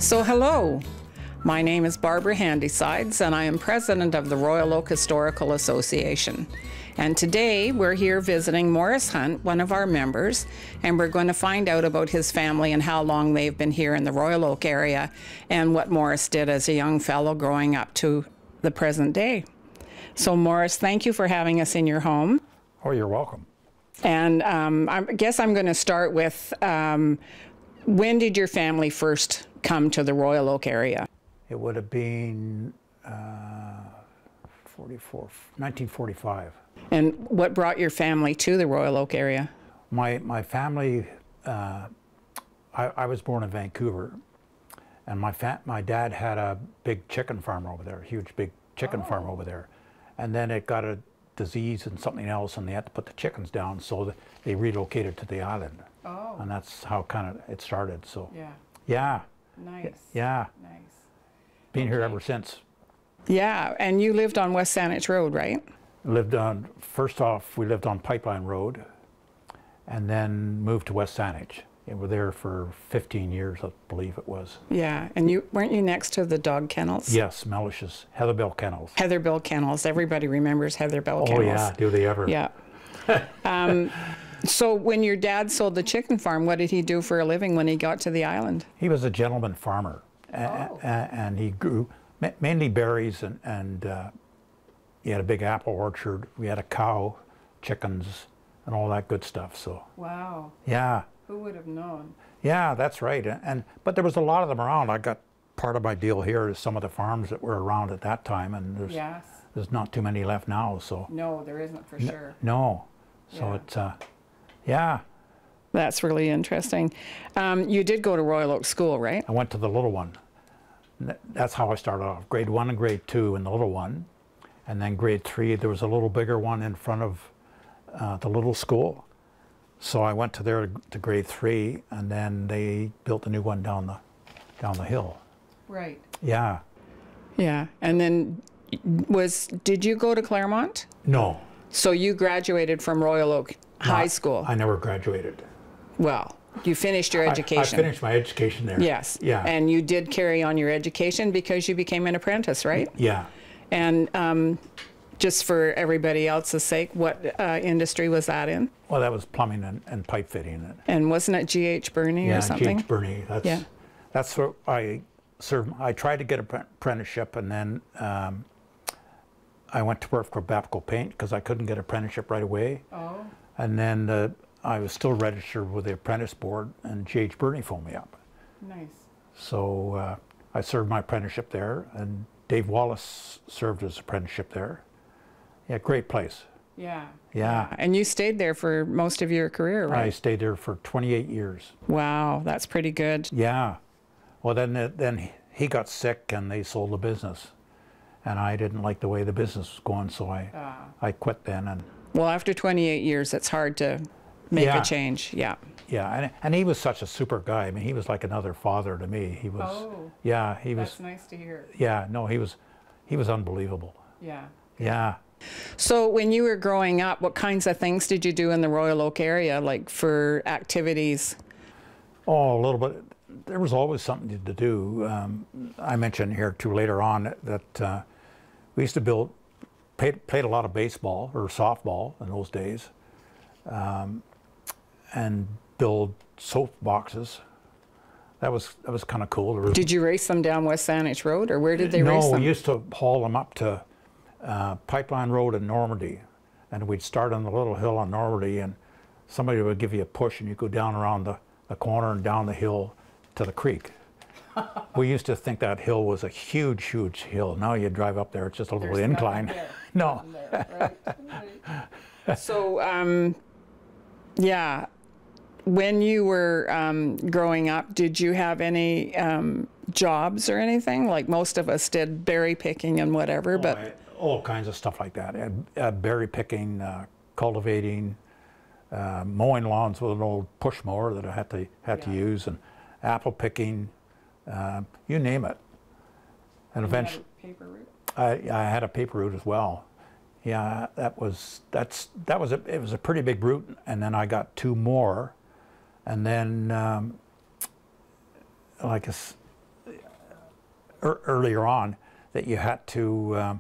So hello, my name is Barbara Handysides and I am president of the Royal Oak Historical Association. And today we're here visiting Maurice Hunt, one of our members, and we're going to find out about his family and how long they've been here in the Royal Oak area and what Maurice did as a young fellow growing up to the present day. So Maurice, thank you for having us in your home. Oh, you're welcome. And I guess I'm going to start with, when did your family first come to the Royal Oak area? It would have been 1945. And what brought your family to the Royal Oak area? My family, I was born in Vancouver, and my dad had a big chicken farm over there, a huge big chicken farm over there. And then it got a disease and something else, and they had to put the chickens down, so they relocated to the island. Oh. And that's how kind of it started. So yeah. Yeah. Nice. Yeah. Nice. Been here ever since. Yeah, and you lived on West Saanich Road, right? First off, we lived on Pipeline Road, and then moved to West Saanich. And we're there for 15 years, I believe it was. Yeah, and weren't you next to the dog kennels? Yes, Mellish's, Heatherbell Kennels. Heatherbell Kennels. Everybody remembers Heatherbell Kennels. Oh yeah, do they ever? Yeah. So when your dad sold the chicken farm, what did he do for a living when he got to the island? He was a gentleman farmer, and he grew mainly berries, and he had a big apple orchard. We had a cow, chickens, and all that good stuff. So. Wow. Yeah. Who would have known? Yeah, that's right. But there was a lot of them around. I got part of my deal here is some of the farms that were around at that time, and there's not too many left now. So. No, there isn't for sure. No. So it's yeah. That's really interesting. You did go to Royal Oak School, right? I went to the little one. That's how I started off. Grade 1 and grade 2 in the little one, and then grade 3 there was a little bigger one in front of the little school. So I went to grade 3, and then they built a new one down the hill. Right. Yeah. Yeah. And then did you go to Claremont? No. So you graduated from Royal Oak High School? I never graduated. Well, you finished your education. I finished my education there. Yes. Yeah. And you did carry on your education because you became an apprentice, right? Yeah. And just for everybody else's sake, what industry was that in? Well, that was plumbing and pipe fitting. And wasn't it G.H. Burney or something? Yeah, G.H. Burney. That's what I served. I tried to get an apprenticeship, and then I went to work for Babco Paint because I couldn't get an apprenticeship right away. Oh. And then I was still registered with the apprentice board, and G.H. Burney phoned me up. Nice. So I served my apprenticeship there, and Dave Wallace served his apprenticeship there. Yeah, great place. Yeah. Yeah. And you stayed there for most of your career, right? I stayed there for 28 years. Wow, that's pretty good. Yeah. Well, then he got sick, and they sold the business. And I didn't like the way the business was going, so I quit then. And well, after 28 years, it's hard to make a change. Yeah. Yeah, and he was such a super guy. I mean, he was like another father to me. He was. Oh. Yeah, he was. That's nice to hear. Yeah, no, he was unbelievable. Yeah. Yeah. So when you were growing up, what kinds of things did you do in the Royal Oak area, like for activities? Oh, a little bit. There was always something to do. I mentioned here too later on that we used to played a lot of baseball or softball in those days, and build soap boxes. That was kind of cool. Did you race them down West Saanich Road, or where did they race them? No, we used to haul them up to Pipeline Road in Normandy, and we'd start on the little hill on Normandy, and somebody would give you a push, and you go down around the corner and down the hill to the creek. We used to think that hill was a huge, huge hill. Now you drive up there, it's just a little incline. No. Right. So, yeah, when you were growing up, did you have any jobs or anything? Like most of us did berry picking and whatever, but all kinds of stuff like that. Berry picking, cultivating, mowing lawns with an old push mower that I had to use, and apple picking, you name it. And eventually, paper route? I had a paper route as well. Yeah, it was a pretty big route, and then I got 2 more, and then like earlier on that you had to,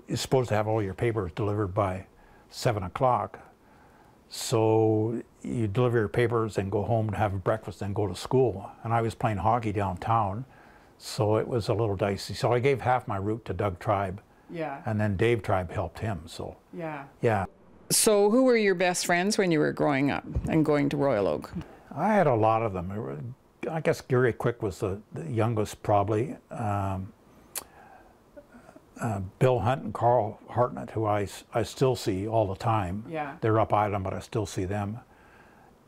you're supposed to have all your papers delivered by 7 o'clock. So you deliver your papers and go home to have breakfast and go to school. And I was playing hockey downtown, so it was a little dicey. So I gave half my route to Doug Tribe. Yeah. And then Dave Tribe helped him, so. Yeah. Yeah. So who were your best friends when you were growing up and going to Royal Oak? I had a lot of them. I guess Gary Quick was the youngest, probably. Bill Hunt and Carl Hartnett, who I still see all the time. Yeah. They're up Island, but I still see them.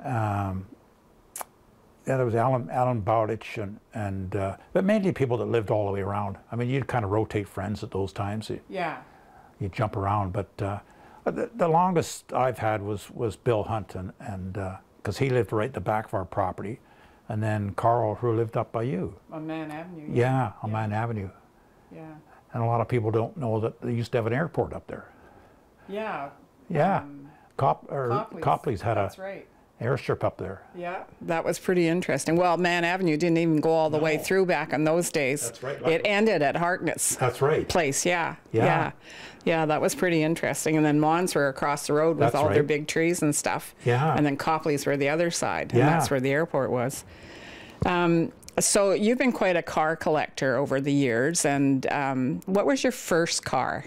Yeah, there was Alan Bowditch, but mainly people that lived all the way around. I mean, you'd kind of rotate friends at those times. Yeah. You'd jump around, but the longest I've had was Bill Hunt, and because he lived right at the back of our property, and then Carl, who lived up by you. On Man Avenue. Yeah, on Man Avenue. Yeah. And a lot of people don't know that they used to have an airport up there. Yeah. Yeah. Copley's had That's right. airstrip up there. Yeah, that was pretty interesting. Well, Man Avenue didn't even go all the way through back in those days. That's right. It ended at Hartnett's That's right. place, yeah. Yeah. Yeah. Yeah, that was pretty interesting. And then Mons were across the road with That's all their right. big trees and stuff. Yeah. And then Copley's were the other side, and Yeah. that's where the airport was. So you've been quite a car collector over the years, and what was your first car?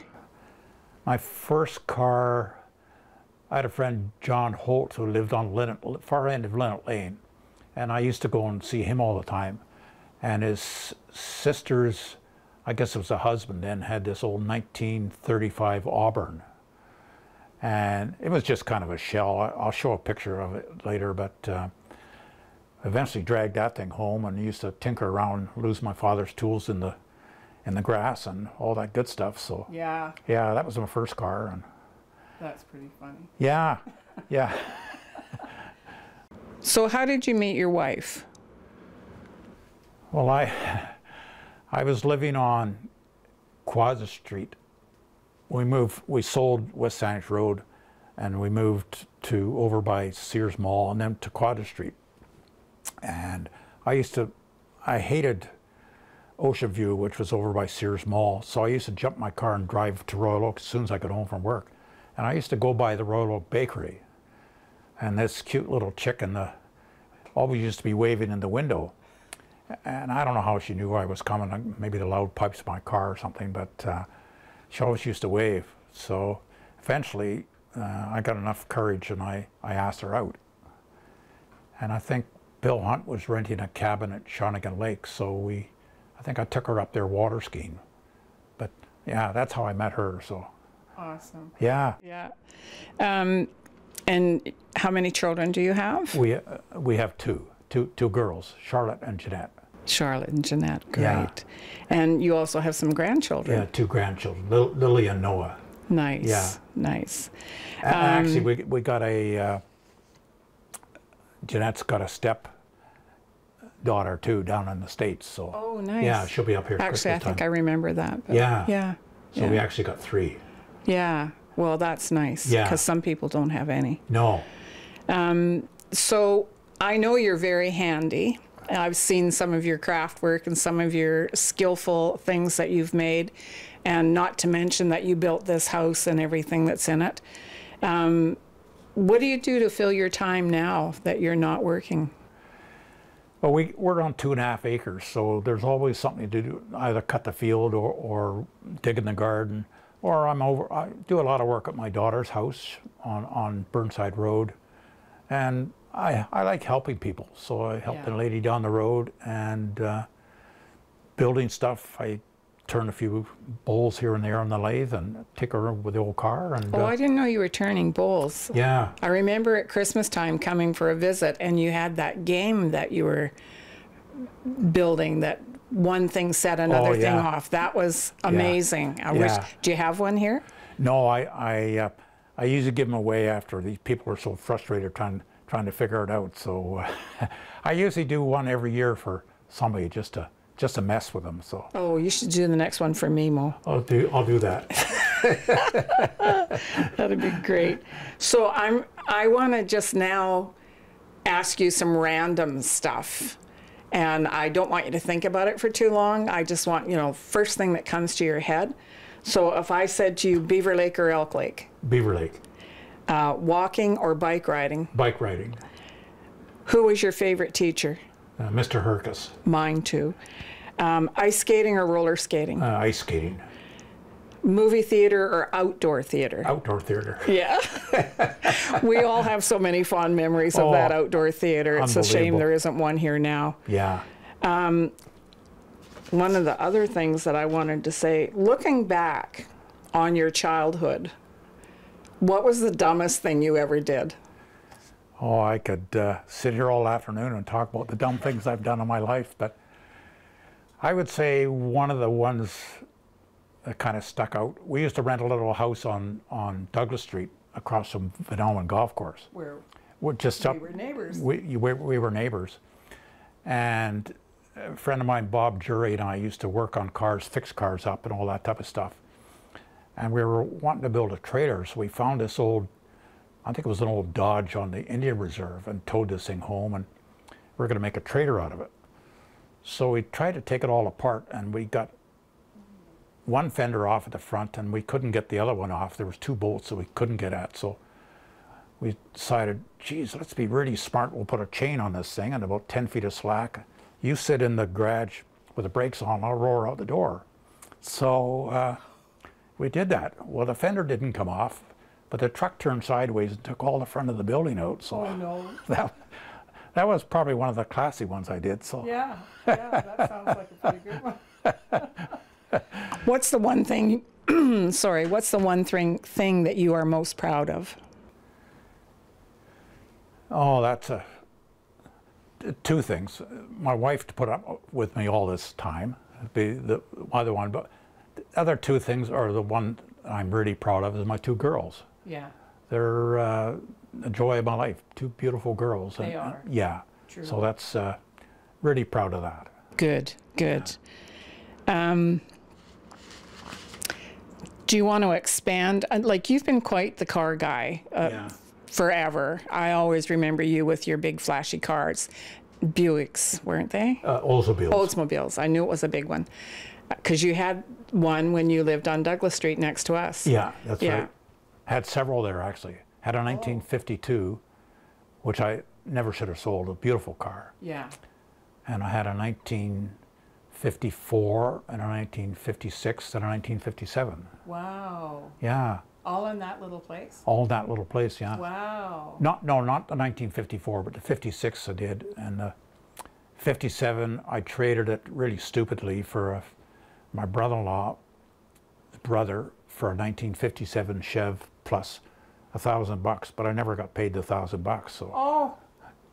My first car, I had a friend, John Holt, who lived on far end of Linnet Lane, and I used to go and see him all the time. And his sister's, I guess it was a husband then, had this old 1935 Auburn. And it was just kind of a shell. I'll show a picture of it later, but eventually dragged that thing home and used to tinker around, lose my father's tools in the grass and all that good stuff. So Yeah, yeah, that was my first car. And that's pretty funny. yeah, yeah. So how did you meet your wife? Well, I was living on Quazza Street. We sold West Saanich Road, and we moved to over by Sears Mall and then to Quazza Street. And I hated Ocean View, which was over by Sears Mall, so I used to jump my car and drive to Royal Oak as soon as I got home from work. And I used to go by the Royal Oak Bakery, and this cute little chick always used to be waving in the window. And I don't know how she knew I was coming, maybe the loud pipes of my car or something, but she always used to wave. So eventually I got enough courage and I asked her out. And I think Bill Hunt was renting a cabin at Shawnigan Lake, so I think I took her up there water skiing. But yeah, that's how I met her, so. Awesome. Yeah. Yeah. And how many children do you have? We have two girls, Charlotte and Jeanette. Charlotte and Jeanette, great. Yeah. And you also have some grandchildren. Yeah, two grandchildren, Lily and Noah. Nice. Yeah. Nice. Actually, we got Jeanette's got a step daughter too down in the States. So. Oh, nice. Yeah, she'll be up here. Actually, I think I remember that. But yeah. Yeah. So we actually got three. Yeah. Well, that's nice. Yeah. Because some people don't have any. No. So I know you're very handy. I've seen some of your craft work and some of your skillful things that you've made, and not to mention that you built this house and everything that's in it. What do you do to fill your time now that you're not working? Well, we're on 2.5 acres, so there's always something to do, either cut the field or dig in the garden, or I do a lot of work at my daughter's house on Burnside Road. And I like helping people, so I helped the lady down the road and building stuff. I turn a few bowls here and there on the lathe and take her with the old car. And I didn't know you were turning bowls. Yeah. I remember at Christmas time coming for a visit, and you had that game that you were building, that one thing set another thing off. That was amazing. Do you have one here? No, I usually give them away after these people are so frustrated trying to figure it out. So I usually do one every year for somebody just to mess with them. So. Oh, you should do the next one for me, Mo. I'll do that. That'd be great. So I want to just now ask you some random stuff. And I don't want you to think about it for too long. I just want, you know, first thing that comes to your head. So if I said to you, Beaver Lake or Elk Lake? Beaver Lake. Walking or bike riding? Bike riding. Who was your favorite teacher? Mr. Herkus. Mine too. Ice skating or roller skating? Ice skating. Movie theater or outdoor theater? Outdoor theater. Yeah. We all have so many fond memories of that outdoor theater. It's a shame there isn't one here now. Yeah. One of the other things that I wanted to say, looking back on your childhood, what was the dumbest thing you ever did? Oh, I could sit here all afternoon and talk about the dumb things I've done in my life, but I would say one of the ones that kind of stuck out, we used to rent a little house on Douglas Street across from Vinalman Golf Course. Where we were neighbors. We were neighbors. And a friend of mine, Bob Jury, and I used to work on cars, fix cars up and all that type of stuff. And we were wanting to build a trailer, so we found this old, I think it was an old Dodge on the Indian Reserve, and towed this thing home, and we were going to make a trailer out of it. So we tried to take it all apart, and we got one fender off at the front, and we couldn't get the other one off. There was two bolts that we couldn't get at, so we decided, geez, let's be really smart. We'll put a chain on this thing and about 10 feet of slack. You sit in the garage with the brakes on, I'll roar out the door. So we did that. Well, the fender didn't come off, but the truck turned sideways and took all the front of the building out. So oh no. That was probably one of the classy ones I did. So yeah, that sounds like a pretty good one. What's the one thing, sorry, what's the one thing that you are most proud of? Oh, that's two things. My wife to put up with me all this time, be the other one, but the other two things are the one I'm really proud of is my two girls. Yeah. They're the joy of my life, two beautiful girls. They are. Yeah. True. So that's really proud of that. Good, good. Yeah. Do you want to expand? Like, you've been quite the car guy forever. I always remember you with your big flashy cars. Buicks, weren't they? Oldsmobiles. Oldsmobiles. I knew it was a big one. Because you had one when you lived on Douglas Street next to us. Yeah, that's right. Had several there, actually. Had a 1952, which I never should have sold, a beautiful car. Yeah. And I had a 1954 and a 1956 and a 1957. Wow. Yeah. All in that little place? All in that little place, yeah. Wow. Not the 1954, but the 56 I did. And the 57, I traded it really stupidly for my brother-in-law's brother for a 1957 Chev plus $1,000, but I never got paid the $1,000. So. Oh,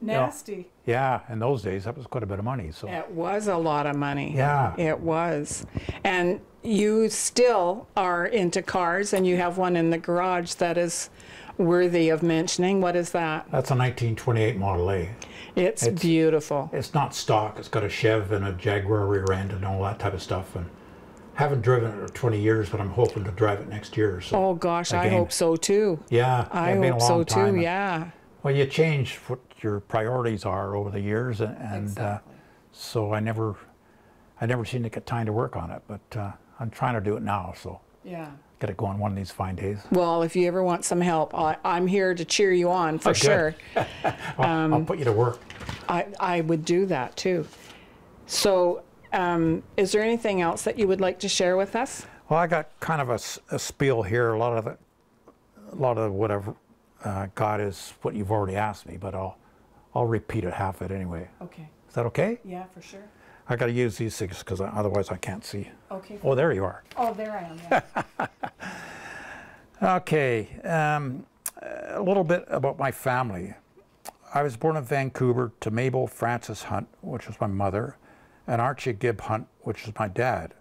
nasty. You know, yeah, in those days that was quite a bit of money. So. It was a lot of money. Yeah. It was. And you still are into cars, and you have one in the garage that is worthy of mentioning. What is that? That's a 1928 Model A. It's beautiful. It's not stock. It's got a Chev and a Jaguar rear end and all that type of stuff. And haven't driven it for 20 years, but I'm hoping to drive it next year. So oh gosh, again, I hope so too. Yeah, I hope so too. Yeah. Well, you change what your priorities are over the years, and exactly. So I never seem to get time to work on it, but I'm trying to do it now. So yeah, get it going one of these fine days. Well, if you ever want some help, I'm here to cheer you on for sure. I'll put you to work. I would do that too. So. Is there anything else that you would like to share with us? Well, I got kind of a spiel here. A lot of what I've got is what you've already asked me, but I'll repeat it, half it anyway. Okay. Is that okay? Yeah, for sure. I got to use these things because otherwise I can't see. Okay. Oh, there you are. Oh, there I am. Yeah. Okay. A little bit about my family. I was born in Vancouver to Mabel Frances Hunt, which was my mother, and Archie Gibb Hunt, which is my dad.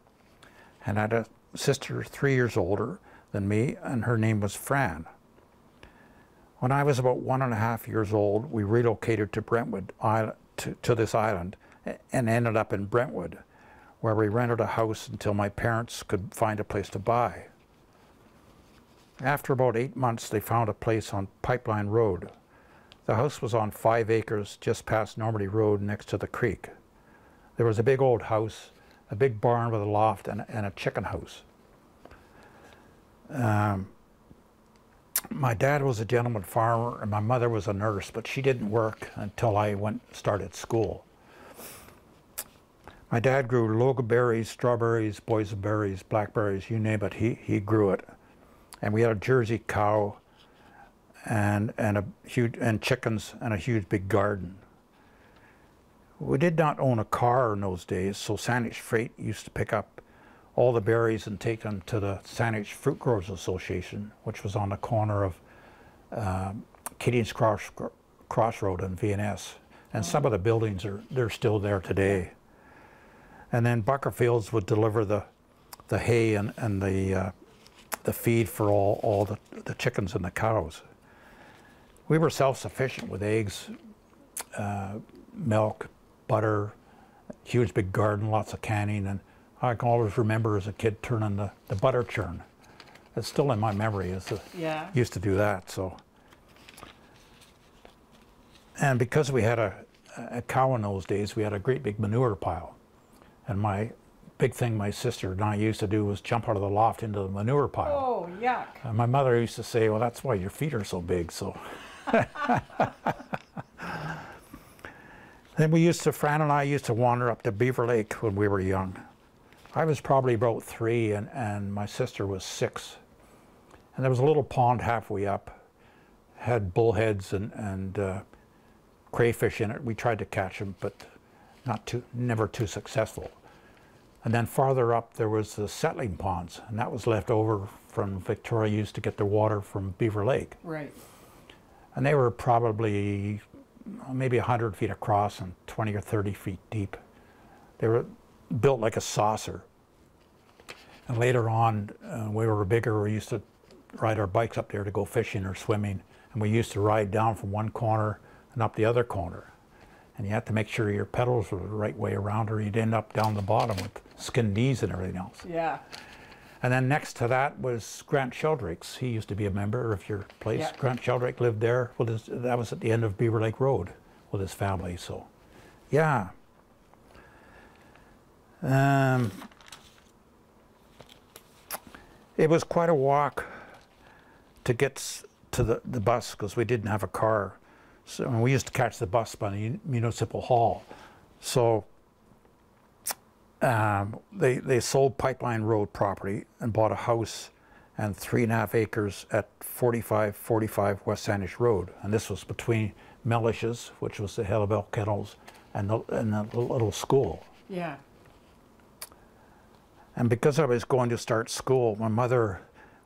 And I had a sister 3 years older than me, and her name was Fran. When I was about 1.5 years old, we relocated to Brentwood, to this island, and ended up in Brentwood, where we rented a house until my parents could find a place to buy. After about 8 months, they found a place on Pipeline Road. The house was on 5 acres just past Normandy Road next to the creek. there was a big old house, a big barn with a loft, and a chicken house. My dad was a gentleman farmer, and my mother was a nurse, but she didn't work until I started school. My dad grew loganberries, strawberries, boysenberries, blackberries, you name it, he grew it. And we had a Jersey cow and chickens and a huge big garden. We did not own a car in those days, so Saanich Freight used to pick up all the berries and take them to the Saanich Fruit Growers Association, which was on the corner of Kitty's Crossroad and V&S. And some of the buildings they're still there today. And then Buckerfields would deliver the hay and the feed for all the chickens and the cows. We were self-sufficient with eggs, milk, butter, huge big garden, lots of canning, and I can always remember as a kid turning the butter churn. It's still in my memory. Used to do that. So, and because we had a cow in those days, we had a great big manure pile. And my big thing my sister and I used to do was jump out of the loft into the manure pile. Oh, yuck. And my mother used to say, well, that's why your feet are so big. So. Then Fran and I used to wander up to Beaver Lake when we were young. I was probably about 3 and my sister was 6. And there was a little pond halfway up, had bullheads and crayfish in it. We tried to catch them, but never too successful. And then farther up there was the settling ponds, and that was left over from Victoria used to get the water from Beaver Lake. Right. And they were probably maybe 100 feet across and 20 or 30 feet deep. They were built like a saucer. And later on, when we were bigger, we used to ride our bikes up there to go fishing or swimming. And we used to ride down from one corner and up the other corner. And you had to make sure your pedals were the right way around or you'd end up down the bottom with skinned knees and everything else. Yeah. And then next to that was Grant Sheldrake's. He used to be a member of your place. Yeah. Grant Sheldrake lived there. That was at the end of Beaver Lake Road with his family. So, yeah. It was quite a walk to get to the bus because we didn't have a car. So we used to catch the bus by the municipal hall. So they sold Pipeline Road property and bought a house and 3.5 acres at 4545 West Saanich Road. And this was between Mellish's, which was the Hellebelle Kennels, and the little school. Yeah. And because I was going to start school, my mother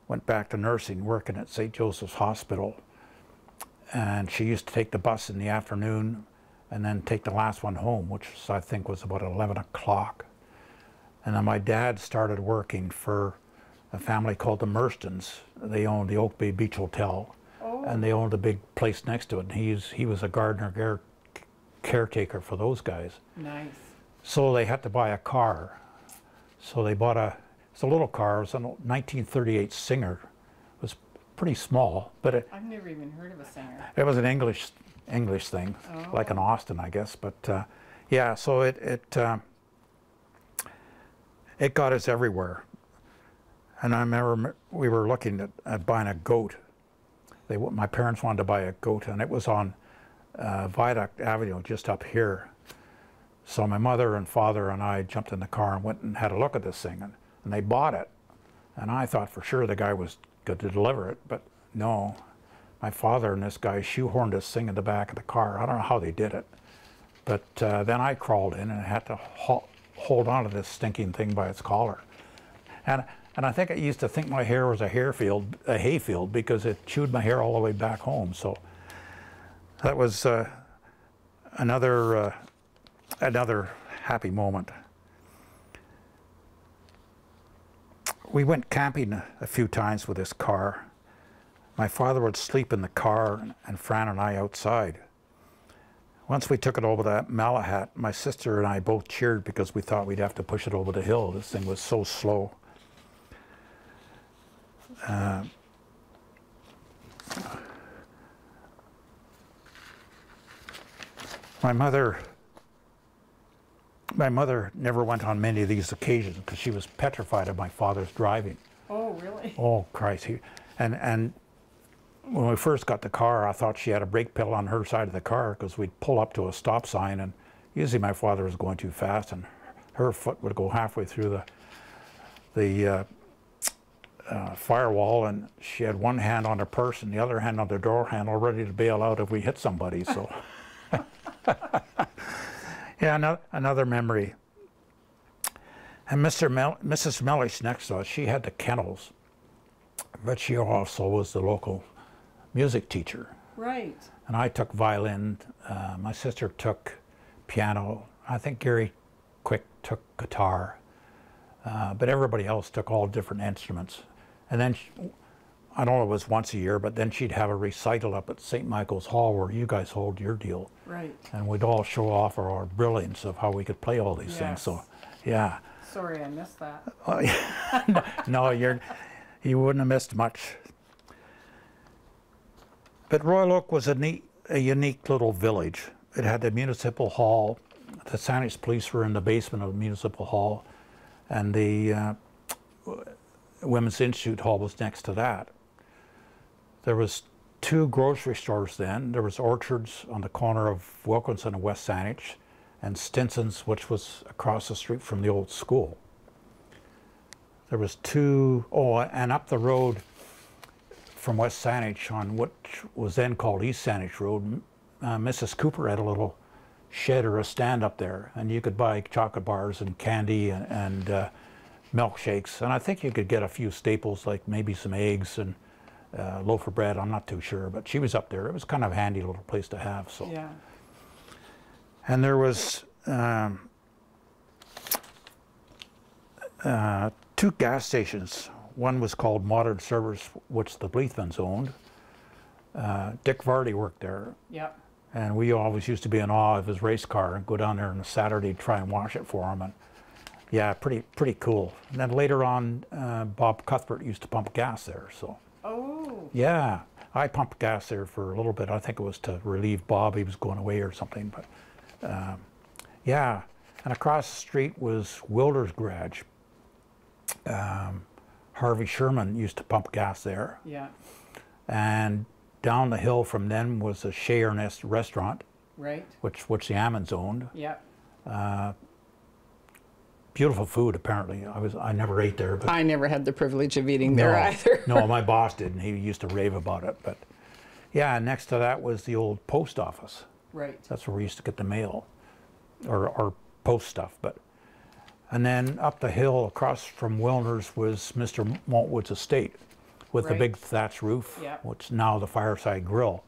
went back to nursing, working at St. Joseph's Hospital. And she used to take the bus in the afternoon and then take the last one home, which I think was about 11 o'clock. And then my dad started working for a family called the Merstons. They owned the Oak Bay Beach Hotel, and they owned a big place next to it. And he was a gardener caretaker for those guys. Nice. So they had to buy a car. So they bought it's a little car. It was a 1938 Singer. It was pretty small, but I've never even heard of a Singer. It was an English thing, like an Austin, I guess. But yeah, so it got us everywhere. And I remember we were looking at buying a goat. My parents wanted to buy a goat, and it was on Viaduct Avenue, just up here. So my mother and father and I jumped in the car and went and had a look at this thing, and they bought it. And I thought for sure the guy was good to deliver it, but no. My father and this guy shoehorned this thing in the back of the car. I don't know how they did it. But then I crawled in and had to hold on to this stinking thing by its collar. And I think I used to think my hair was a hayfield, because it chewed my hair all the way back home. So that was another happy moment. We went camping a few times with this car. My father would sleep in the car and Fran and I outside. Once we took it over that Malahat, my sister and I both cheered because we thought we'd have to push it over the hill. This thing was so slow. My my mother never went on many of these occasions because she was petrified of my father's driving. Oh, really? Oh, Christ. And when we first got the car, I thought she had a brake pedal on her side of the car because we'd pull up to a stop sign, and usually my father was going too fast, and her foot would go halfway through the firewall, and she had one hand on her purse and the other hand on the door handle, ready to bail out if we hit somebody. So, yeah, another memory. And Mrs. Mellish next to us, she had the kennels, but she also was the local music teacher. Right. And I took violin. My sister took piano. I think Gary Quick took guitar. But everybody else took all different instruments. And then, I don't know, it was once a year, but then she'd have a recital up at St. Michael's Hall where you guys hold your deal. Right. And we'd all show off our brilliance of how we could play all these things. So, yeah. Sorry, I missed that. Oh, yeah. No, you wouldn't have missed much. But Royal Oak was a unique little village. It had the municipal hall. The Saanich police were in the basement of the municipal hall, and the Women's Institute Hall was next to that. There was 2 grocery stores then. There was Orchards on the corner of Wilkinson and West Saanich, and Stinson's, which was across the street from the old school. There was 2, and up the road from West Saanich on what was then called East Saanich Road, Mrs. Cooper had a little shed or a stand up there, and you could buy chocolate bars and candy and milkshakes, and I think you could get a few staples like maybe some eggs and a loaf of bread. I'm not too sure, but she was up there. It was kind of a handy little place to have. So. Yeah. And there was 2 gas stations. One was called Modern Service, which the Bleathmans owned. Dick Vardy worked there. Yep. And we always used to be in awe of his race car and go down there on a Saturday to try and wash it for him. And yeah, pretty cool. And then later on, Bob Cuthbert used to pump gas there. So. Oh. Yeah, I pumped gas there for a little bit. I think it was to relieve Bob. He was going away or something. But yeah, and across the street was Wilder's Garage. Harvey Sherman used to pump gas there. Yeah. And down the hill from them was a Shea Ernest restaurant. Right. Which the Ammons owned. Yeah. Beautiful food, apparently. I never ate there, but I never had the privilege of eating there either. No, my boss did, and he used to rave about it. But yeah, next to that was the old post office. Right. That's where we used to get the mail or post stuff. And then up the hill across from Wilner's was Mr. Maltwood's estate with the big thatch roof, which is now the Fireside Grill.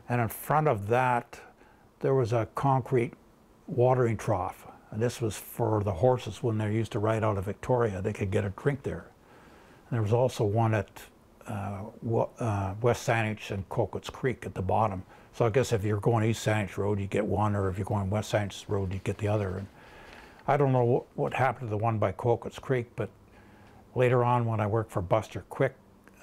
And in front of that, there was a concrete watering trough. And this was for the horses when they used to ride out of Victoria. They could get a drink there. And there was also one at West Saanich and Cocoats Creek at the bottom. So I guess if you're going East Saanich Road, you get one, or if you're going West Saanich Road, you get the other. And I don't know what happened to the one by Cocoats Creek, but later on when I worked for Buster Quick,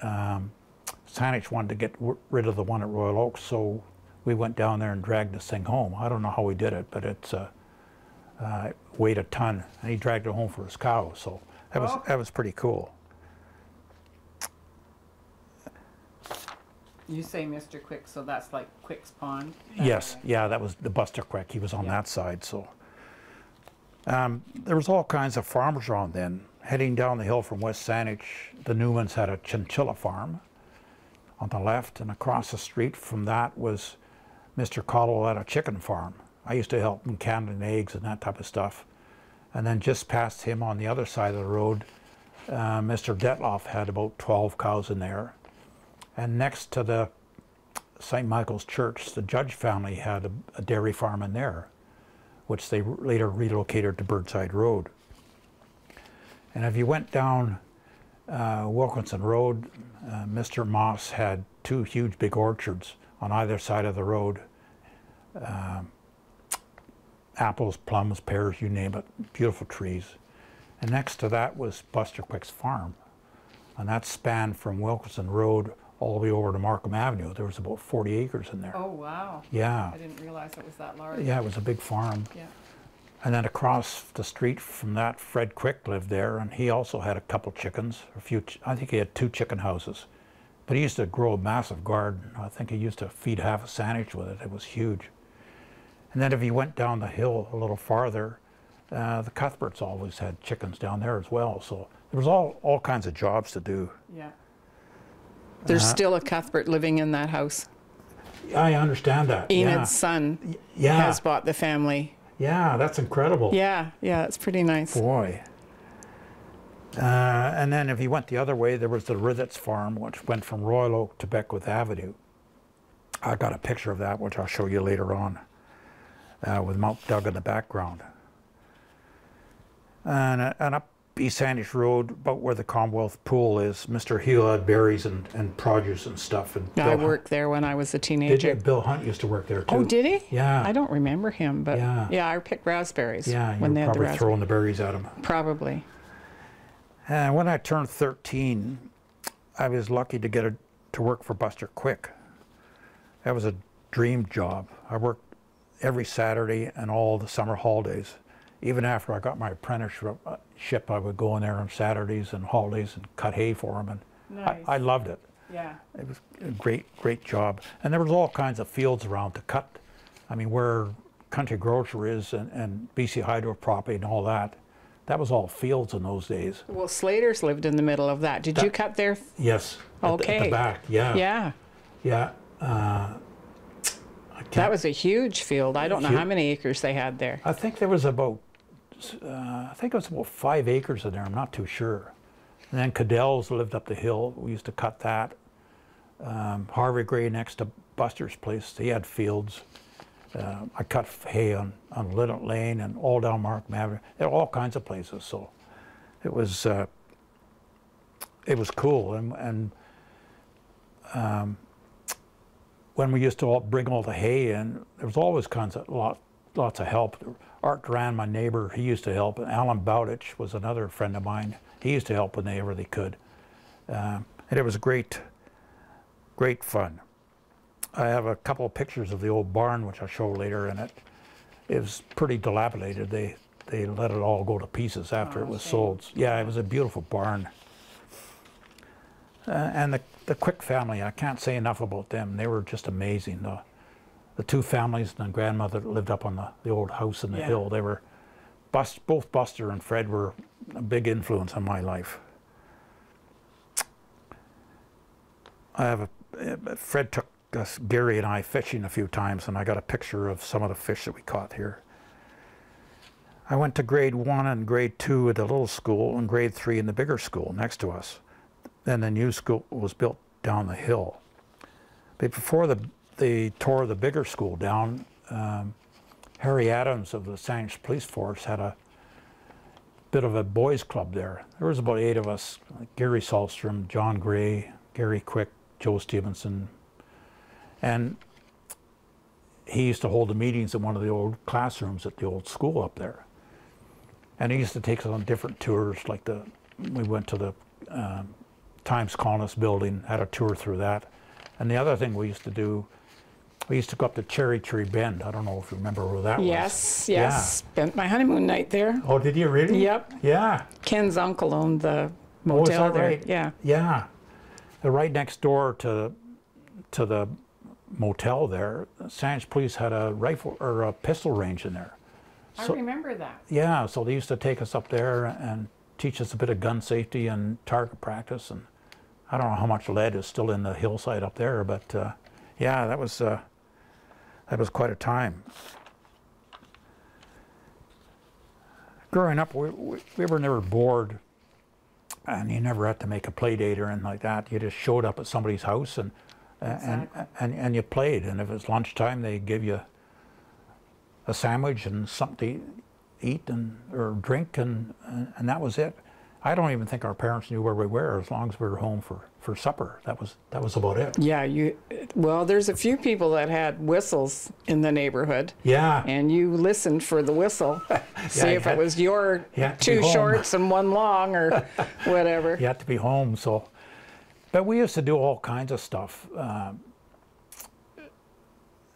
Saanich wanted to get rid of the one at Royal Oak, so we went down there and dragged this thing home. I don't know how we did it, but it weighed a ton, and he dragged it home for his cow, so that was pretty cool. You say Mr. Quick, so that's like Quick's Pond? Yes, yeah, that was the Buster Quick. He was on that side, so. There was all kinds of farmers around then. Heading down the hill from West Saanich, the Newmans had a chinchilla farm on the left, and across the street from that was Mr. Caldwell at a chicken farm. I used to help him canning eggs and that type of stuff. And then just past him on the other side of the road, Mr. Detloff had about 12 cows in there. And next to the St. Michael's Church, the Judge family had a dairy farm in there, which they later relocated to Burnside Road. And if you went down Wilkinson Road, Mr. Moss had 2 huge big orchards on either side of the road. Apples, plums, pears, you name it, beautiful trees. And next to that was Buster Quick's farm. And that spanned from Wilkinson Road all the way over to Markham Avenue. There was about 40 acres in there. Oh, wow. Yeah. I didn't realize it was that large. Yeah, it was a big farm. Yeah. And then across the street from that, Fred Quick lived there, and he also had a couple chickens, I think he had 2 chicken houses. But he used to grow a massive garden. I think he used to feed half a sandwich with it. It was huge. And then if you went down the hill a little farther, the Cuthberts always had chickens down there as well. So there was all kinds of jobs to do. Yeah. There's still a Cuthbert living in that house. I understand that. Enid's son has bought the family. Yeah, that's incredible. Yeah, it's pretty nice. Boy. And then if you went the other way, there was the Rithets farm, which went from Royal Oak to Beckwith Avenue. I got a picture of that, which I'll show you later on, with Mount Doug in the background. And up East Sandwich Road, about where the Commonwealth Pool is, Mr. Hill had berries and produce and stuff. And I worked there when I was a teenager. Did you? Bill Hunt used to work there too. Oh, did he? Yeah. I don't remember him, but yeah, I picked raspberries. Yeah, when you they were had the probably throwing the berries at him. Probably. And when I turned 13, I was lucky to get to work for Buster Quick. That was a dream job. I worked every Saturday and all the summer holidays. Even after I got my apprenticeship, I would go in there on Saturdays and holidays and cut hay for him, and nice. I loved it. Yeah. It was a great job. And there was all kinds of fields around to cut. I mean, where Country Grocer is and BC Hydro property and all that, that was all fields in those days. Well, Slater's lived in the middle of that. Did you cut there? Yes. Okay. At the back, yeah. Yeah. Yeah. That was a huge field. I don't know how many acres they had there. I think there was about, I think it was about 5 acres in there. I'm not too sure. And then Cadell's lived up the hill. We used to cut that. Harvey Gray next to Buster's place, he had fields. I cut hay on Linnet Lane and all down Markham Avenue. There were all kinds of places. So it was cool. And when we used to bring all the hay in, there was always lots of help. Art Duran, my neighbor, he used to help. And Alan Bowditch was another friend of mine. He used to help whenever they could. And it was great fun. I have a couple of pictures of the old barn, which I'll show later, and it was pretty dilapidated. They let it all go to pieces after it was sold. Yeah, it was a beautiful barn. And the Quick family, I can't say enough about them. They were just amazing. The 2 families and the grandmother that lived up on the old house in the hill, they were, both Buster and Fred were a big influence on my life. Fred took Gary and I fishing a few times, and I got a picture of some of the fish that we caught here. I went to grade 1 and grade 2 at the little school and grade 3 in the bigger school next to us. Then the new school was built down the hill. But before they tore the bigger school down, Harry Adams of the Sandwich Police Force had a bit of a boys club there. There was about 8 of us, like Gary Salstrom, John Gray, Gary Quick, Joe Stevenson. And he used to hold the meetings in one of the old classrooms at the old school up there. And he used to take us on different tours, like we went to the Times Colonist building, had a tour through that. And the other thing we used to do, we used to go up to Cherry Tree Bend. I don't know if you remember where that was. Yes. Yeah. Spent my honeymoon night there. Oh, did you really? Yep. Yeah. Ken's uncle owned the motel there. Right? Yeah. Yeah. Right next door to the motel there, Sandwich Police had a rifle or a pistol range in there. I remember that. Yeah, so they used to take us up there and teach us a bit of gun safety and target practice. And I don't know how much lead is still in the hillside up there, but yeah, that was quite a time. Growing up, we were never bored, and you never had to make a play date or anything like that. You just showed up at somebody's house and you played. And if it's lunchtime, they give you a sandwich and something to eat or drink, and that was it. I don't even think our parents knew where we were as long as we were home for supper. That was about it. Yeah, well, there's a few people that had whistles in the neighborhood. Yeah. And you listened for the whistle. See if it was your 2 shorts and 1 long or whatever. You had to be home, so. But we used to do all kinds of stuff,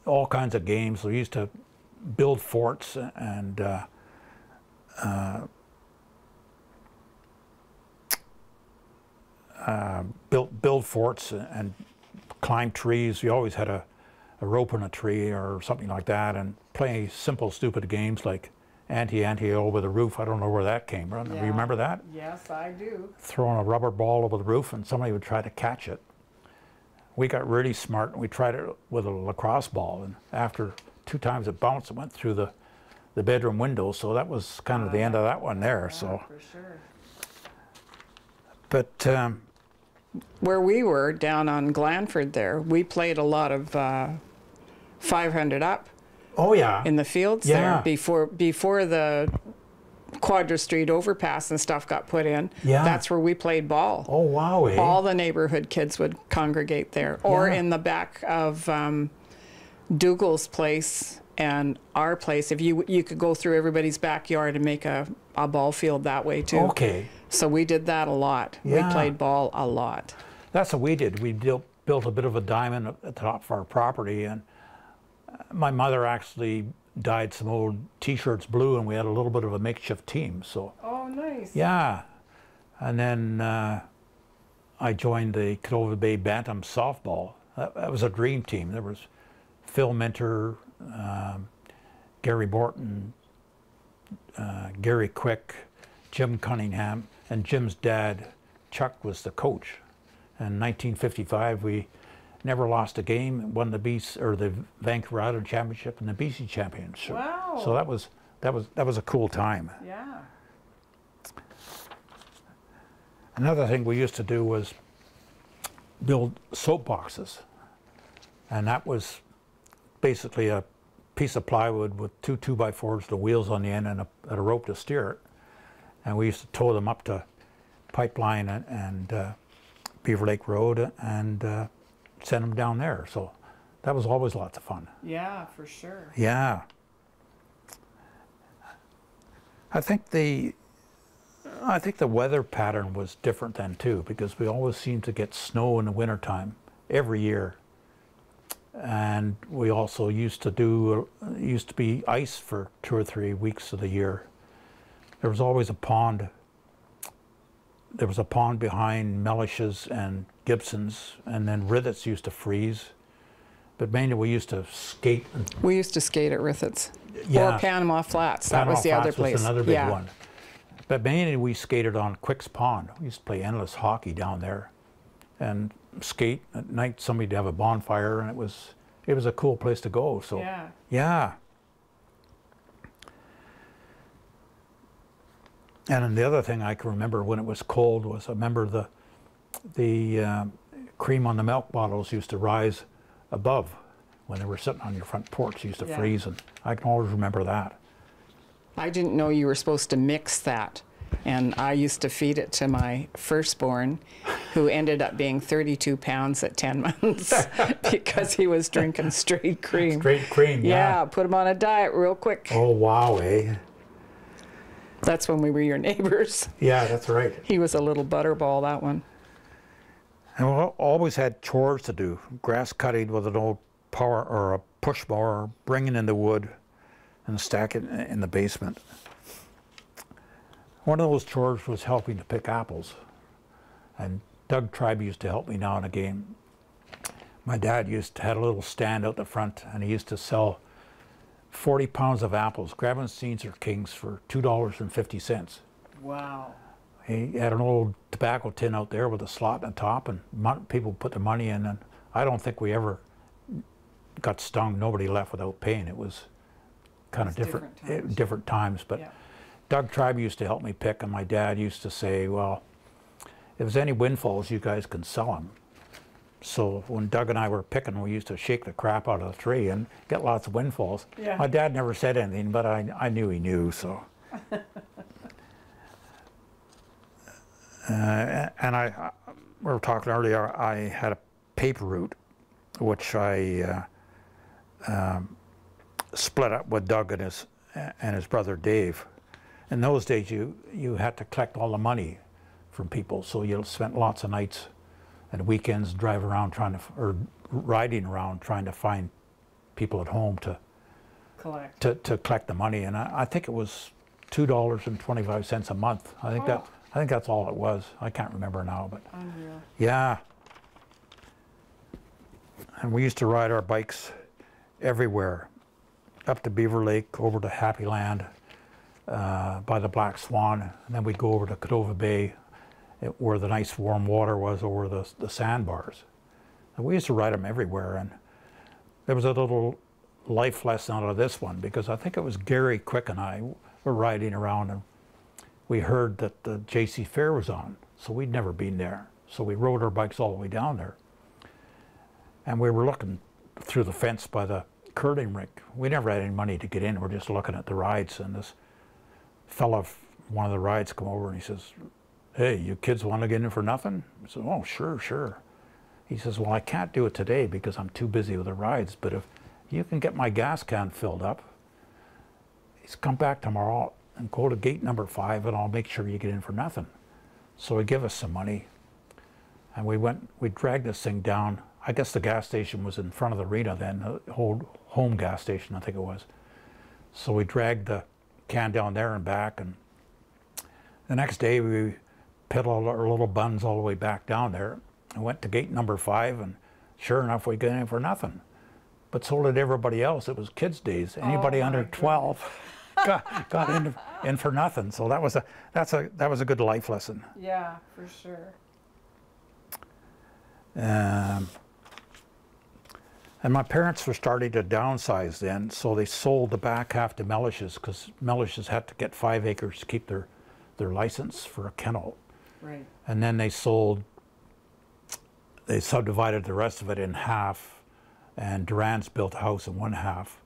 all kinds of games. We used to build forts, and build forts and climb trees. We always had a rope in a tree or something like that, and play simple, stupid games like ante over the roof. I don't know where that came from. Yeah. You remember that? Yes, I do. Throwing a rubber ball over the roof, and somebody would try to catch it. We got really smart, and we tried it with a lacrosse ball, and after 2 times it bounced, it went through the bedroom window, so that was kind of the end of that one there. Yeah, so, for sure. But Where we were, down on Glanford there, we played a lot of 500 up oh yeah, in the fields Yeah. there before the Quadra Street overpass and stuff got put in. Yeah. That's where we played ball. oh wow, eh? All the neighborhood kids would congregate there, or Yeah. in the back of Dougal's place and our place. If you could go through everybody's backyard and make a ball field that way too. Okay, So we did that a lot. Yeah. We played ball a lot. that's what we did. We built a bit of a diamond at the top of our property, and my mother actually dyed some old T-shirts blue, and we had a little bit of a makeshift team. So Oh, nice. yeah, and then I joined the Canova Bay Bantam softball. That was a dream team. There was Phil Minter, Gary Morton, Gary Quick, Jim Cunningham, and Jim's dad, Chuck, was the coach. In 1955, we never lost a game, won the the Vancouver Island Championship and the BC Championship. Wow. So that was a cool time. Yeah. Another thing we used to do was build soap boxes, and that was basically a piece of plywood with 2 2x4s, the wheels on the end, and a rope to steer it. And we used to tow them up to Pipeline and Beaver Lake Road and send them down there. So that was always lots of fun. Yeah, for sure. Yeah. I think the weather pattern was different then too, because we always seemed to get snow in the wintertime every year. And we also used to be ice for 2 or 3 weeks of the year. There was always a pond. There was a pond behind Mellish's and Gibson's, and then Rithets used to freeze. But mainly we used to skate. We used to skate at Rithets. Yeah. Or Panama Flats. That Panama was the other Flats was place. another big Yeah. one. But mainly we skated on Quick's Pond. We used to play endless hockey down there and skate at night. Somebody'd have a bonfire, and it was a cool place to go. So Yeah. yeah. And then the other thing I can remember when it was cold was I remember the cream on the milk bottles used to rise above when they were sitting on your front porch. Used to Yeah. freeze, and I can always remember that. I didn't know you were supposed to mix that. And I used to feed it to my firstborn, who ended up being 32 pounds at 10 months because he was drinking straight cream. Straight cream, Yeah, put him on a diet real quick. Oh wow, eh? That's when we were your neighbors. Yeah, that's right. He was a little butterball, that one. And we always had chores to do. Grass cutting with an old power or a push mower, bringing in the wood and stack it in the basement. One of those chores was helping to pick apples. And Doug Tribe used to help me now and again. My dad had a little stand out the front, and he used to sell 40 pounds of apples, Gravensteins or Kings, for $2.50. Wow. He had an old tobacco tin out there with a slot on top, and people put their money in, and I don't think we ever got stung. Nobody left without paying. It was kind of different times. But Yeah. Doug Tribe used to help me pick, and my dad used to say, well, if there's any windfalls, you guys can sell them. So when Doug and I were picking, we used to shake the crap out of the tree and get lots of windfalls. Yeah. My dad never said anything, but I knew he knew, so. And we were talking earlier, I had a paper route, which I split up with Doug and his brother Dave. In those days, you had to collect all the money from people, so you spent lots of nights and weekends driving around riding around trying to find people at home to Collect. to collect the money. And I think it was $2.25 a month. I think that's all it was. I can't remember now, but Unreal. yeah. And we used to ride our bikes everywhere, up to Beaver Lake, over to Happy Land, by the Black Swan, and then we'd go over to Cadova Bay, where the nice warm water was over the sandbars. And we used to ride them everywhere, and there was a little life lesson out of this one, because I think it was Gary Quick and I were riding around, and we heard that the JC Fair was on, so we'd never been there. So we rode our bikes all the way down there. And we were looking through the fence by the curling rink. We never had any money to get in. We're just looking at the rides, and this fella, one of the rides, come over and he says, "Hey, you kids want to get in for nothing?" I said, "Oh, sure, sure." He says, "Well, I can't do it today because I'm too busy with the rides, but if you can get my gas can filled up, he's come back tomorrow and go to gate number 5 and I'll make sure you get in for nothing." So he gave us some money, and we dragged this thing down. I guess the gas station was in front of the arena then, the old home gas station, I think it was. So we dragged the can down there and back, and the next day we pedaled our little buns all the way back down there and went to gate number 5, and sure enough, we got in for nothing. But so did everybody else. It was kids' days. Anybody under 12 got in for nothing. So that was a good life lesson. Yeah, for sure. And my parents were starting to downsize then, so they sold the back half to Mellish's, because Mellish's had to get 5 acres to keep their license for a kennel. Right. And then they subdivided the rest of it in half, and Duran's built a house in one half.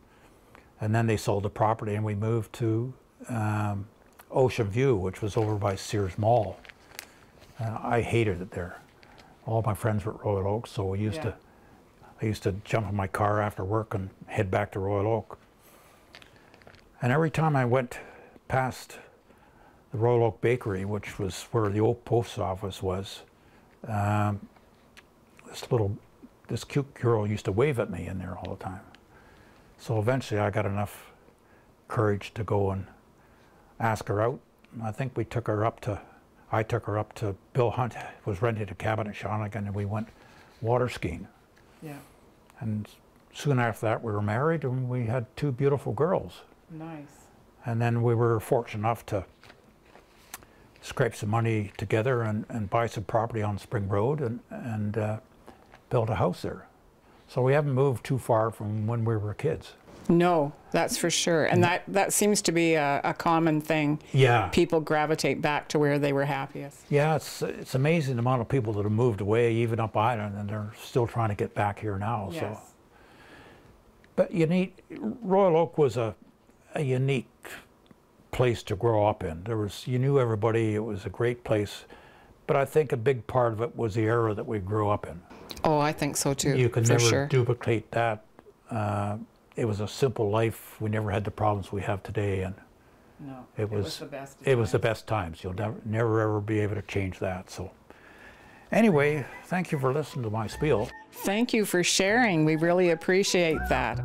And then they sold the property, and we moved to Ocean View, which was over by Sears Mall. I hated it there. All my friends were at Royal Oak, so I used to jump in my car after work and head back to Royal Oak. And every time I went past the Royal Oak Bakery, which was where the old post office was, this cute girl used to wave at me in there all the time. So eventually I got enough courage to go and ask her out. I think I took her up to Bill Hunt was renting a cabin at Shawnigan, and we went water skiing. Yeah. And soon after that we were married, and we had 2 beautiful girls. Nice. And then we were fortunate enough to scrape some money together and buy some property on Spring Road and build a house there. So we haven't moved too far from when we were kids. No, that's for sure. And that seems to be a common thing. Yeah. People gravitate back to where they were happiest. Yeah, it's amazing the amount of people that have moved away, even up island, and they're still trying to get back here now. Yes. So. But Royal Oak was a unique place to grow up in. You knew everybody. It was a great place. But I think a big part of it was the era that we grew up in. Oh, I think so too. You could for never sure. duplicate that. It was a simple life. We never had the problems we have today, and No, it was the best. It was the best times. You'll never ever be able to change that. So, anyway, thank you for listening to my spiel. Thank you for sharing. We really appreciate that.